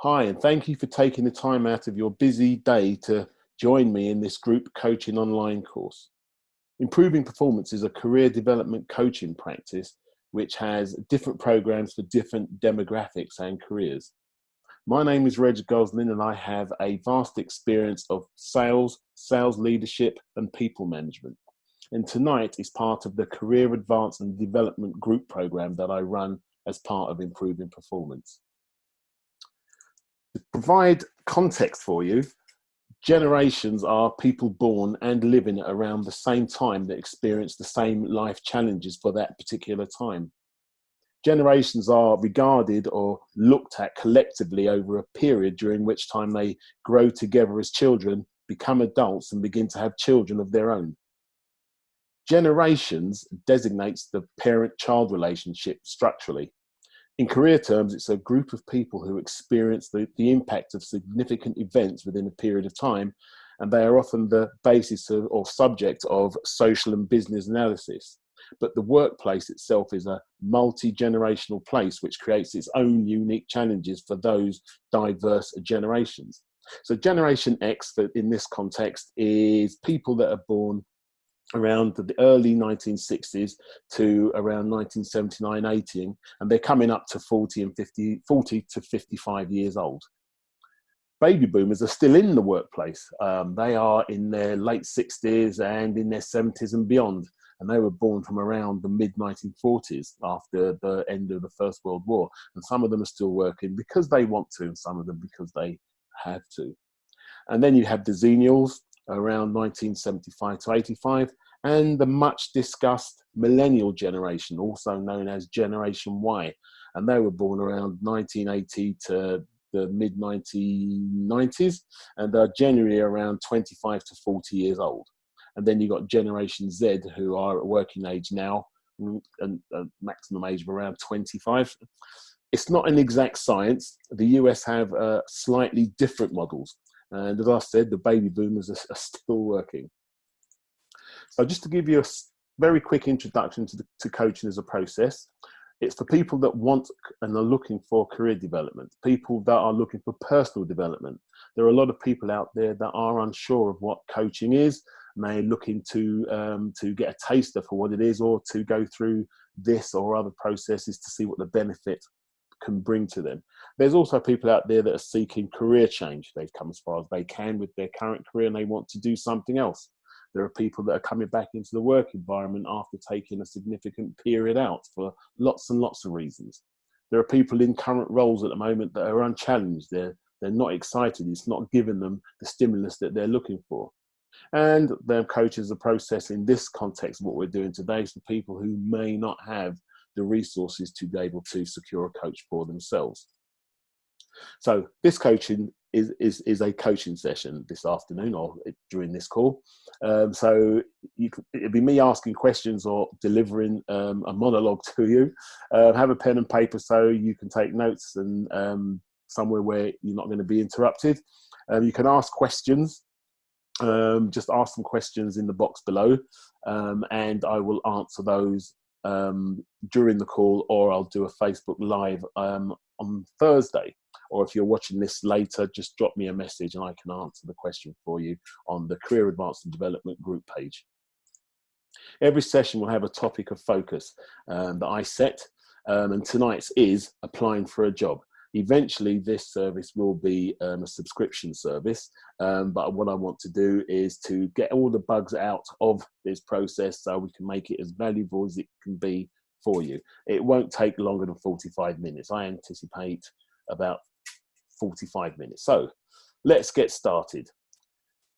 Hi, and thank you for taking the time out of your busy day to join me in this group coaching online course. Improving Performance is a career development coaching practice which has different programs for different demographics and careers. My name is Goslin, and I have a vast experience of sales leadership, and people management. And tonight is part of the Career Advance and Development Group program that I run as part of Improving Performance. To provide context for you, generations are people born and living around the same time that experience the same life challenges for that particular time. Generations are regarded or looked at collectively over a period during which time they grow together as children, become adults, and begin to have children of their own. Generations designates the parent-child relationship structurally. In career terms, it's a group of people who experience the impact of significant events within a period of time, and they are often the basis of, or subject of social and business analysis. But the workplace itself is a multi-generational place which creates its own unique challenges for those diverse generations. So Generation X, in this context, is people that are born around the early 1960s to around 1979, 80, and they're coming up to 40 to 55 years old. Baby boomers are still in the workplace. They are in their late 60s and in their 70s and beyond, and they were born from around the mid-1940s after the end of the First World War, and some of them are still working because they want to, and some of them because they have to. And then you have the Xennials, around 1975 to 85, and the much discussed millennial generation, also known as Generation Y, and they were born around 1980 to the mid 1990s, and are generally around 25 to 40 years old. And then you've got Generation Z, who are at working age now, and a maximum age of around 25. It's not an exact science. The US have slightly different models. And as I said, the baby boomers are still working. So just to give you a very quick introduction to coaching as a process, it's for people that want and are looking for career development, people that are looking for personal development. There are a lot of people out there that are unsure of what coaching is, and they're looking to get a taster for what it is, or to go through this or other processes to see what the benefit can bring to them. There's also people out there that are seeking career change. They've come as far as they can with their current career and they want to do something else. There are people that are coming back into the work environment after taking a significant period out for lots and lots of reasons. There are people in current roles at the moment that are unchallenged. They're not excited. It's not giving them the stimulus that they're looking for. And their coaches, the process in this context, what we're doing today, is for people who may not have the resources to be able to secure a coach for themselves. So this coaching is a coaching session this afternoon, or during this call. So it'll be me asking questions or delivering a monologue to you. Have a pen and paper so you can take notes, and somewhere where you're not going to be interrupted. You can ask questions. Just ask some questions in the box below, and I will answer those during the call, or I'll do a Facebook Live on Thursday. Or if you're watching this later, just drop me a message and I can answer the question for you on the Career Advance and Development group page. Every session will have a topic of focus that I set, and tonight's is applying for a job. Eventually, this service will be a subscription service, but what I want to do is to get all the bugs out of this process so we can make it as valuable as it can be for you. It won't take longer than 45 minutes. I anticipate about 45 minutes. So let's get started.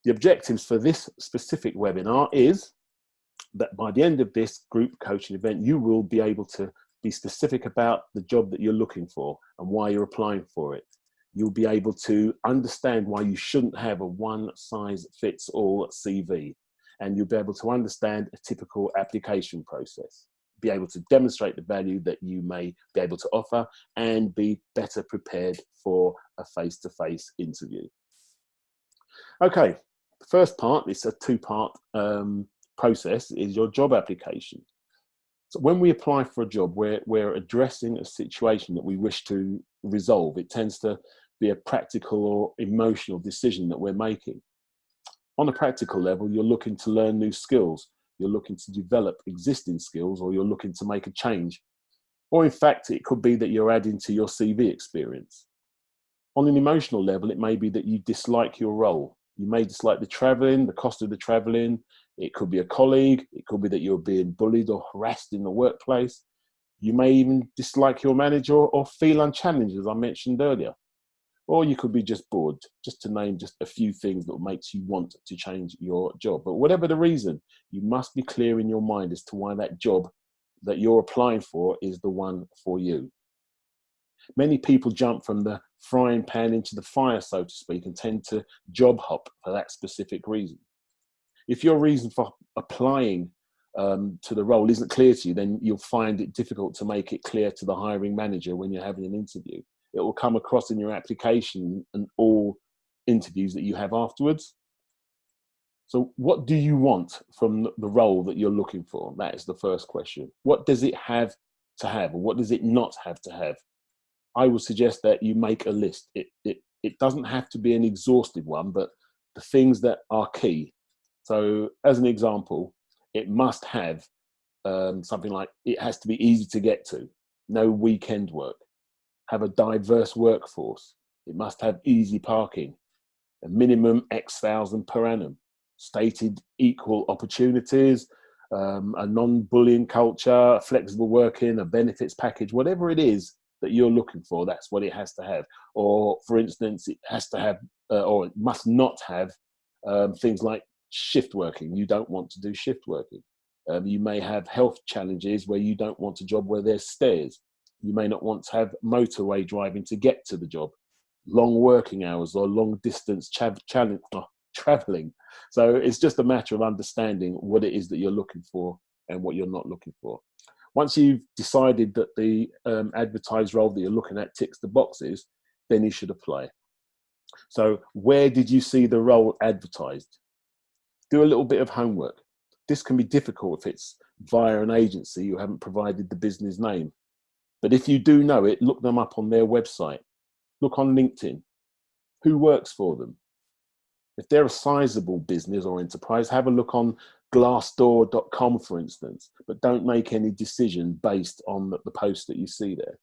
The objectives for this specific webinar is that by the end of this group coaching event, you will be able to be specific about the job that you're looking for and why you're applying for it. You'll be able to understand why you shouldn't have a one-size-fits-all CV, and you'll be able to understand a typical application process, be able to demonstrate the value that you may be able to offer, and be better prepared for a face-to-face interview. Okay, the first part, it's a two-part process, is your job application. So when we apply for a job, we're addressing a situation that we wish to resolve. It tends to be a practical or emotional decision that we're making. On a practical level, you're looking to learn new skills, you're looking to develop existing skills, or you're looking to make a change. Or in fact, it could be that you're adding to your CV experience. On an emotional level, it may be that you dislike your role. You may dislike the traveling, the cost of the traveling. It could be a colleague. It could be that you're being bullied or harassed in the workplace. You may even dislike your manager or feel unchallenged, as I mentioned earlier. Or you could be just bored, just to name just a few things that makes you want to change your job. But whatever the reason, you must be clear in your mind as to why that job that you're applying for is the one for you. Many people jump from the frying pan into the fire, so to speak, and tend to job hop for that specific reason. If your reason for applying to the role isn't clear to you, then you'll find it difficult to make it clear to the hiring manager when you're having an interview. It will come across in your application and all interviews that you have afterwards. So what do you want from the role that you're looking for? That is the first question. What does it have to have, or what does it not have to have? I would suggest that you make a list. It doesn't have to be an exhaustive one, but the things that are key. So as an example, it must have something like, it has to be easy to get to, no weekend work, have a diverse workforce. It must have easy parking, a minimum X thousand per annum, stated equal opportunities, a non-bullying culture, flexible working, a benefits package, whatever it is that you're looking for, that's what it has to have. Or for instance, it has to have, or it must not have things like shift working. You don't want to do shift working. You may have health challenges where you don't want a job where there's stairs. You may not want to have motorway driving to get to the job, long working hours, or long distance traveling. So it's just a matter of understanding what it is that you're looking for and what you're not looking for. Once you've decided that the advertised role that you're looking at ticks the boxes, then you should apply. So where did you see the role advertised? Do a little bit of homework. This can be difficult if it's via an agency who haven't provided the business name. But if you do know it, look them up on their website. Look on LinkedIn. Who works for them? If they're a sizable business or enterprise, have a look on glassdoor.com, for instance, but don't make any decision based on the post that you see there.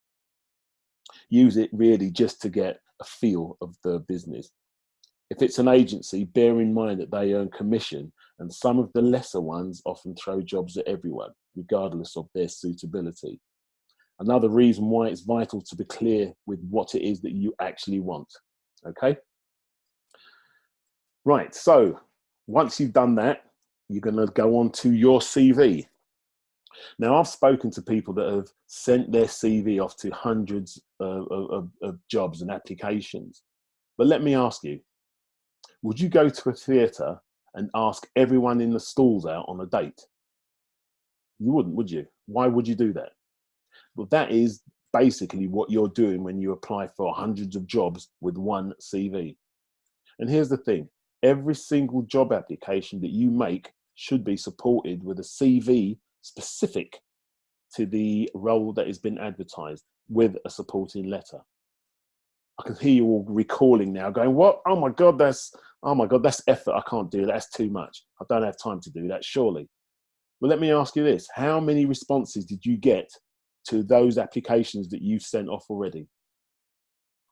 Use it really just to get a feel of the business. If it's an agency, bear in mind that they earn commission, and some of the lesser ones often throw jobs at everyone, regardless of their suitability. Another reason why it's vital to be clear with what it is that you actually want. Okay? Right, so once you've done that, you're going to go on to your CV. Now, I've spoken to people that have sent their CV off to hundreds of jobs and applications. But let me ask you, would you go to a theatre and ask everyone in the stalls out on a date? You wouldn't, would you? Why would you do that? Well, that is basically what you're doing when you apply for hundreds of jobs with one CV. And here's the thing. Every single job application that you make should be supported with a CV specific to the role that has been advertised with a supporting letter. I can hear you all recalling now going, what? Oh my God, that's effort. I can't do that. That's too much. I don't have time to do that, surely. Well, let me ask you this. How many responses did you get to those applications that you've sent off already?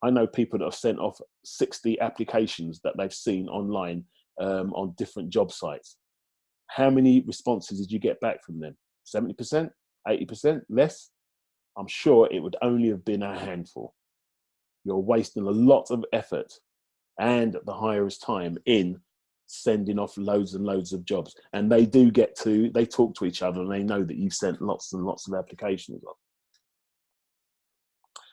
I know people that have sent off 60 applications that they've seen online on different job sites. How many responses did you get back from them? 70%? 80%? Less? I'm sure it would only have been a handful. You're wasting a lot of effort and the hirer's time in sending off loads and loads of jobs. And they talk to each other and they know that you've sent lots and lots of applications off.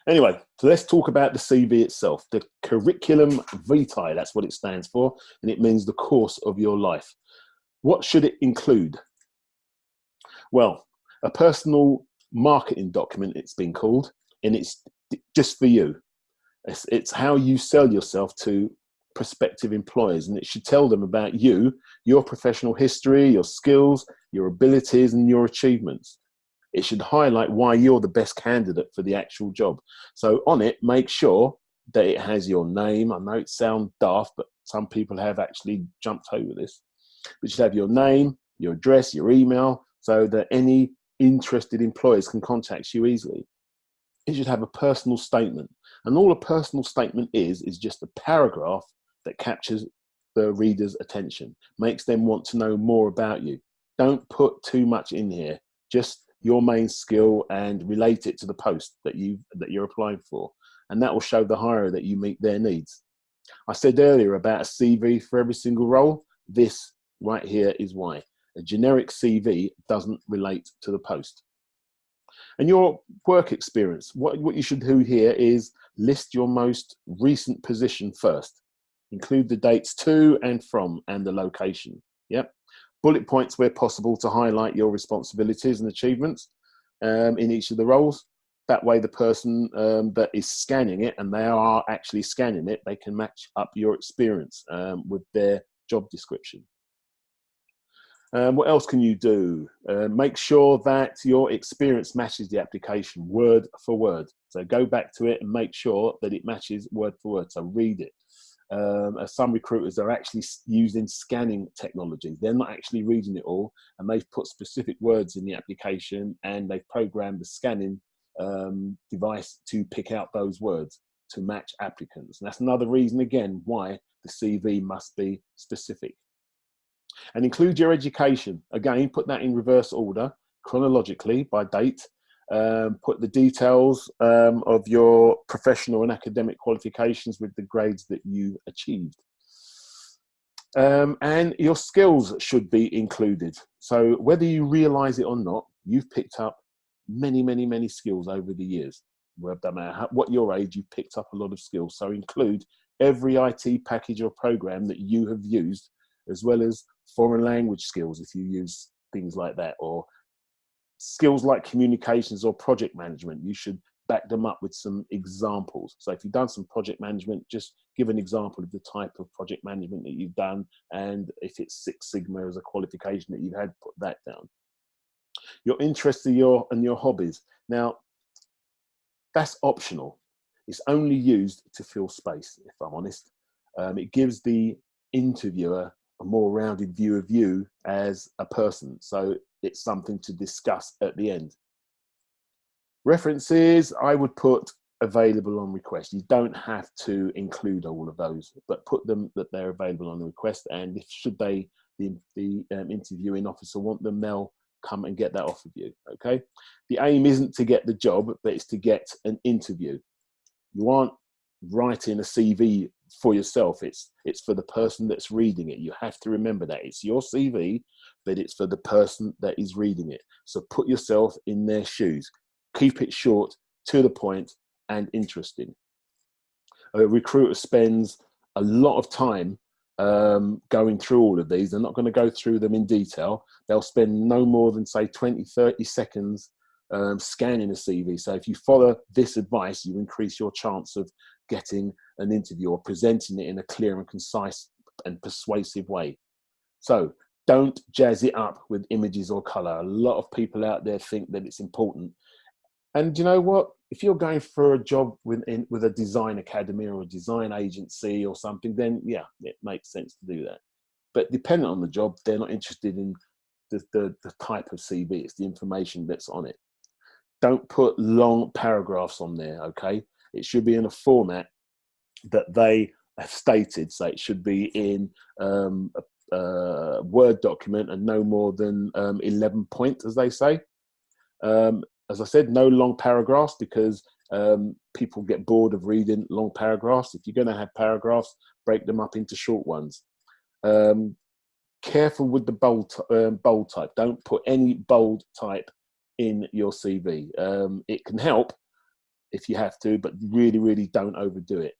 Anyway, so let's talk about the CV itself. The curriculum vitae, that's what it stands for, and it means the course of your life. What should it include? Well, a personal marketing document, it's been called, and it's just for you. It's how you sell yourself to prospective employers, and it should tell them about you, your professional history, your skills, your abilities, and your achievements. It should highlight why you're the best candidate for the actual job. So on it, make sure that it has your name. I know it sounds daft, but some people have actually jumped over this. But you should have your name, your address, your email, so that any interested employers can contact you easily. It should have a personal statement. And all a personal statement is just a paragraph that captures the reader's attention, makes them want to know more about you. Don't put too much in here, just your main skill and relate it to the post that you're applying for. And that will show the hirer that you meet their needs. I said earlier about a CV for every single role. This right here is why. A generic CV doesn't relate to the post. And your work experience, what you should do here is list your most recent position first. Include the dates to and from and the location. Yep. Bullet points where possible to highlight your responsibilities and achievements in each of the roles. That way the person that is scanning it, and they are actually scanning it, they can match up your experience with their job description. What else can you do? Make sure that your experience matches the application word for word. So go back to it and make sure that it matches word for word. So read it. Some recruiters are actually using scanning technology. They're not actually reading it all, and they've put specific words in the application, and they've programmed the scanning device to pick out those words to match applicants. And that's another reason, again, why the CV must be specific. And include your education. Again, put that in reverse order, chronologically by date. Put the details of your professional and academic qualifications with the grades that you achieved. And your skills should be included. So whether you realize it or not, you've picked up many, many, many skills over the years. No matter what your age, you've picked up a lot of skills. So include every IT package or program that you have used, as well as foreign language skills if you use things like that, or skills like communications or project management. You should back them up with some examples. So if you've done some project management, just give an example of the type of project management that you've done, and if it's Six Sigma as a qualification that you've had, put that down. Your interests and your hobbies. Now, that's optional. It's only used to fill space, if I'm honest. It gives the interviewer a more rounded view of you as a person. So it's something to discuss at the end. References, I would put available on request. You don't have to include all of those, but put them that they're available on request. And if should the interviewing officer want them, they'll come and get that off of you. Okay. The aim isn't to get the job, but it's to get an interview. You aren't writing a CV for yourself. It's for the person that's reading it. You have to remember that it's your CV, but it's for the person that is reading it. So put yourself in their shoes. Keep it short, to the point, and interesting. A recruiter spends a lot of time going through all of these. They're not going to go through them in detail. They'll spend no more than, say, 20, 30 seconds scanning a CV. So if you follow this advice, you increase your chance of getting an interview or presenting it in a clear and concise and persuasive way. So don't jazz it up with images or color. A lot of people out there think that it's important. And you know what? If you're going for a job with a design academy or a design agency or something, then yeah, it makes sense to do that. But depending on the job, they're not interested in the type of CV. It's the information that's on it. Don't put long paragraphs on there, okay? It should be in a format that they have stated. So it should be in a Word document and no more than 11 points, as they say. As I said, no long paragraphs, because people get bored of reading long paragraphs. If you're going to have paragraphs, break them up into short ones. Careful with the bold type. Don't put any bold type in your CV. It can help if you have to, but really, really don't overdo it.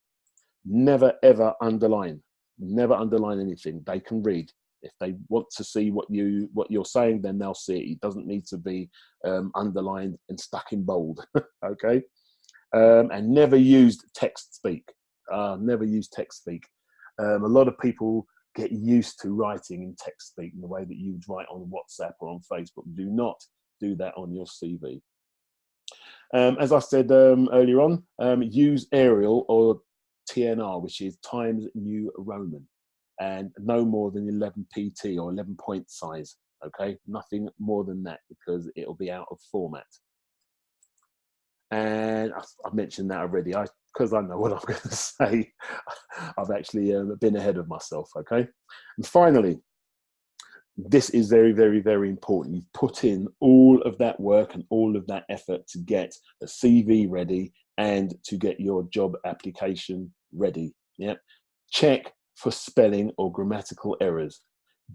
Never, ever underline. Never underline anything. They can read. If they want to see what you're saying, then they'll see it. It doesn't need to be underlined and stuck in bold. Okay, and never used text speak. Never use text speak. A lot of people get used to writing in text speak in the way that you would write on WhatsApp or on Facebook. Do not do that on your CV. As I said earlier on, use Arial or TNR, which is Times New Roman, and no more than 11 PT or 11 point size. Okay, nothing more than that because it'll be out of format. And I've mentioned that already. Because I know what I'm going to say, I've actually been ahead of myself. Okay, and finally, this is very, very, very important. You've put in all of that work and all of that effort to get a CV ready and to get your job application ready. Yeah, check for spelling or grammatical errors.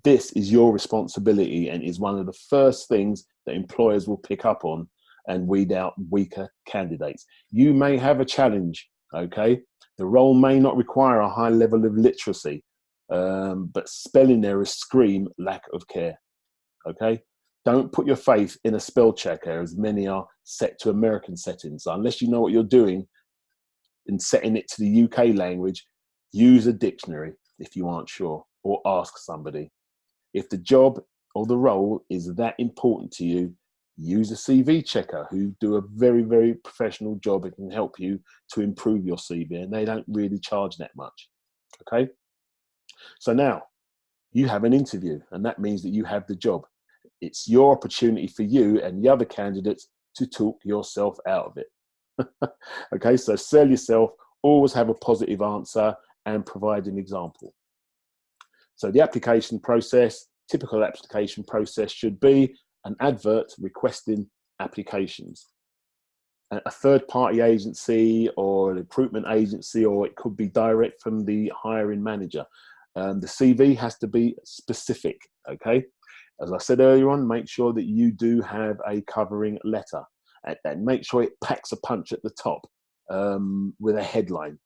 This is your responsibility and is one of the first things that employers will pick up on and weed out weaker candidates. You may have a challenge, okay? The role may not require a high level of literacy, but spelling errors scream lack of care, okay? Don't put your faith in a spell checker, as many are set to American settings. So unless you know what you're doing in setting it to the UK language, use a dictionary if you aren't sure, or ask somebody. If the job or the role is that important to you, use a CV checker who do a very, very professional job and can help you to improve your CV, and they don't really charge that much, okay? So now you have an interview, and that means that you have the job. It's your opportunity for you and the other candidates to talk yourself out of it. Okay, so sell yourself, always have a positive answer and provide an example. So the application process, typical application process should be an advert requesting applications. A third-party agency or a recruitment agency, or it could be direct from the hiring manager. The CV has to be specific, okay? As I said earlier on, make sure that you do have a covering letter and make sure it packs a punch at the top with a headline.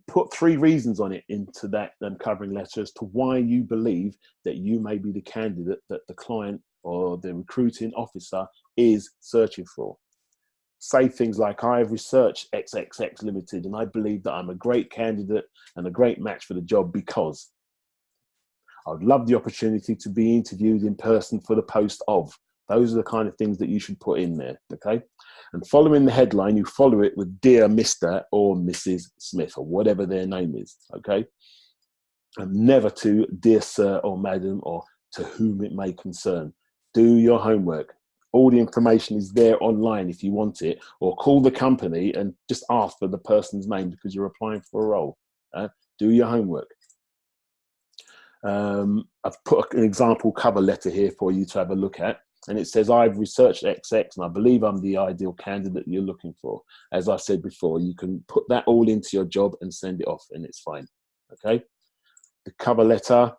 Put 3 reasons on it into that covering letter as to why you believe that you may be the candidate that the client or the recruiting officer is searching for. Say things like, I have researched XXX Limited and I believe that I'm a great candidate and a great match for the job because I would love the opportunity to be interviewed in person for the post of. Those are the kind of things that you should put in there, okay? And following the headline, you follow it with Dear Mr. or Mrs. Smith or whatever their name is, okay? And never to Dear Sir or Madam or to whom it may concern. Do your homework. All the information is there online if you want it, or call the company and just ask for the person's name because you're applying for a role. Do your homework. I've put an example cover letter here for you to have a look at. And it says, I've researched XX and I believe I'm the ideal candidate you're looking for. As I said before, you can put that all into your job and send it off and it's fine, okay? The cover letter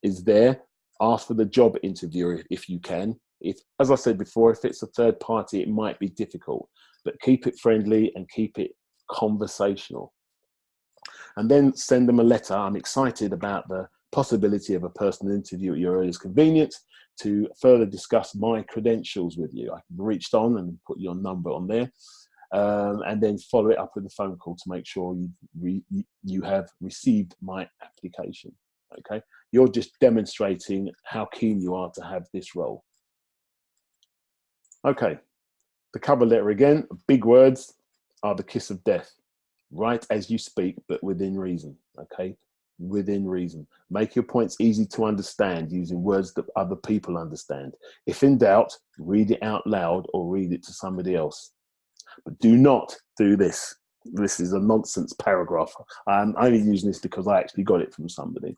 is there. Ask for the job interviewer if you can. If, as I said before, if it's a third party, it might be difficult, but keep it friendly and keep it conversational. And then send them a letter. I'm excited about the possibility of a personal interview at your earliest convenience to further discuss my credentials with you. I can be reached on and put your number on there, and then follow it up with a phone call to make sure you have received my application. Okay, you're just demonstrating how keen you are to have this role. Okay, the cover letter again, big words are the kiss of death. Write as you speak, but within reason, okay? Within reason. Make your points easy to understand using words that other people understand. If in doubt, read it out loud or read it to somebody else. But do not do this. This is a nonsense paragraph. I'm only using this because I actually got it from somebody.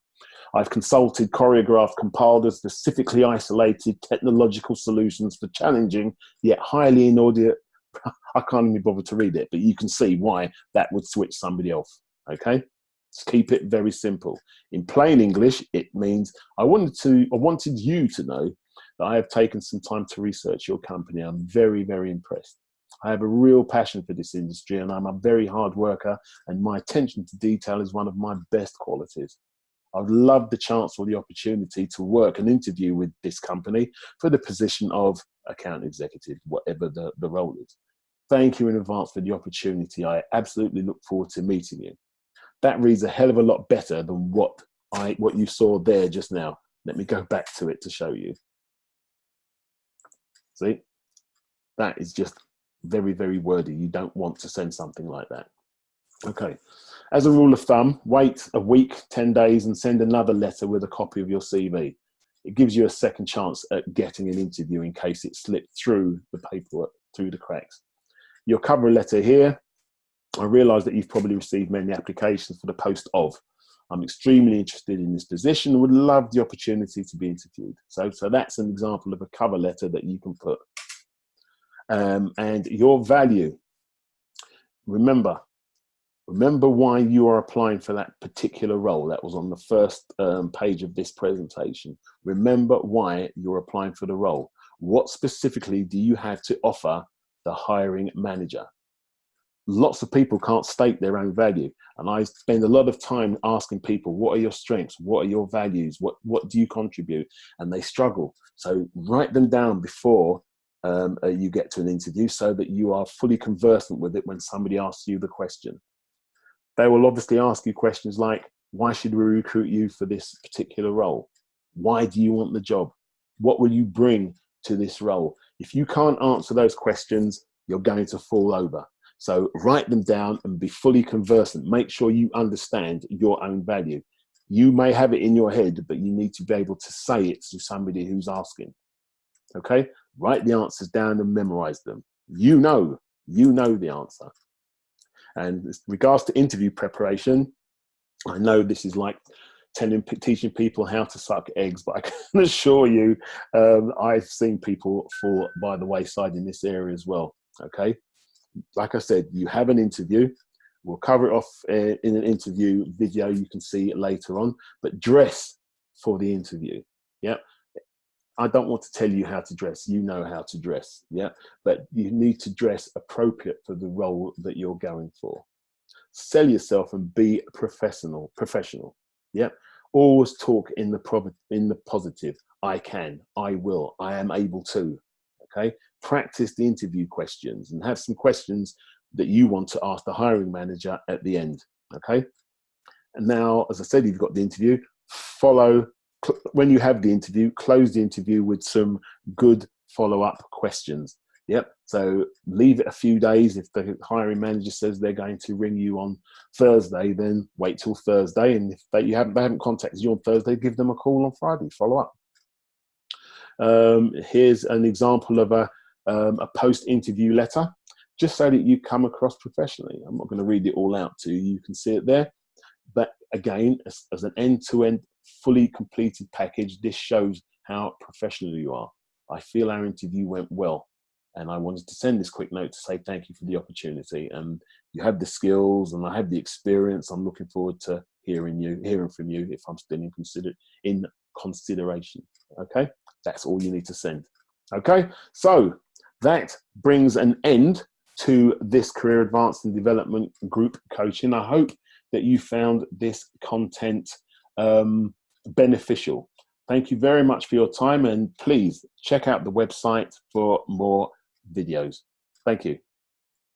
I've consulted, choreographed, compiled and specifically isolated technological solutions for challenging yet highly inaudible. I can't even bother to read it, but you can see why that would switch somebody off, okay? Just keep it very simple. In plain English, it means I wanted you to know that I have taken some time to research your company. I'm very, very impressed. I have a real passion for this industry and I'm a very hard worker and my attention to detail is one of my best qualities. I'd love the chance or the opportunity to work and interview with this company for the position of account executive, whatever the role is. Thank you in advance for the opportunity. I absolutely look forward to meeting you. That reads a hell of a lot better than what you saw there just now. Let me go back to it to show you. See, that is just very, very wordy. You don't want to send something like that. Okay. As a rule of thumb, wait a week, 10 days, and send another letter with a copy of your CV. It gives you a second chance at getting an interview in case it slipped through the paperwork, through the cracks. Your cover letter here, I realise that you've probably received many applications for the post of. I'm extremely interested in this position and would love the opportunity to be interviewed. So that's an example of a cover letter that you can put. And your value. Remember why you are applying for that particular role. That was on the first page of this presentation. Remember why you're applying for the role. What specifically do you have to offer the hiring manager? Lots of people can't state their own value. And I spend a lot of time asking people, what are your strengths? What are your values? What do you contribute? And they struggle. So write them down before you get to an interview so that you are fully conversant with it when somebody asks you the question. They will obviously ask you questions like, why should we recruit you for this particular role? Why do you want the job? What will you bring to this role? If you can't answer those questions, you're going to fall over. So write them down and be fully conversant. Make sure you understand your own value. You may have it in your head, but you need to be able to say it to somebody who's asking. Okay? Write the answers down and memorize them. You know the answer. And with regards to interview preparation, I know this is like teaching people how to suck eggs, but I can assure you, I've seen people fall by the wayside in this area as well. Okay? Like I said, you have an interview. We'll cover it off in an interview video. You can see it later on, but dress for the interview. Yeah. I don't want to tell you how to dress. You know how to dress. Yeah. But you need to dress appropriate for the role that you're going for. Sell yourself and be professional. Yeah. Always talk in the positive. I can, I will, I am able to. Okay. Practice the interview questions and have some questions that you want to ask the hiring manager at the end. Okay. And now, as I said, you've got the interview. When you have the interview, close the interview with some good follow-up questions. Yep. So leave it a few days. If the hiring manager says they're going to ring you on Thursday, then wait till Thursday. And if they haven't contacted you on Thursday, give them a call on Friday. Follow up. Here's an example of a post-interview letter, just so that you come across professionally. I'm not going to read it all out to you. You can see it there. But again, as an end-to-end, fully completed package, this shows how professional you are. I feel our interview went well, and I wanted to send this quick note to say thank you for the opportunity. And you have the skills, and I have the experience. I'm looking forward to hearing from you if I'm still in consideration. Okay, that's all you need to send. Okay, so that brings an end to this Career Advanced and Development Group Coaching. I hope that you found this content beneficial. Thank you very much for your time, and please check out the website for more videos. Thank you.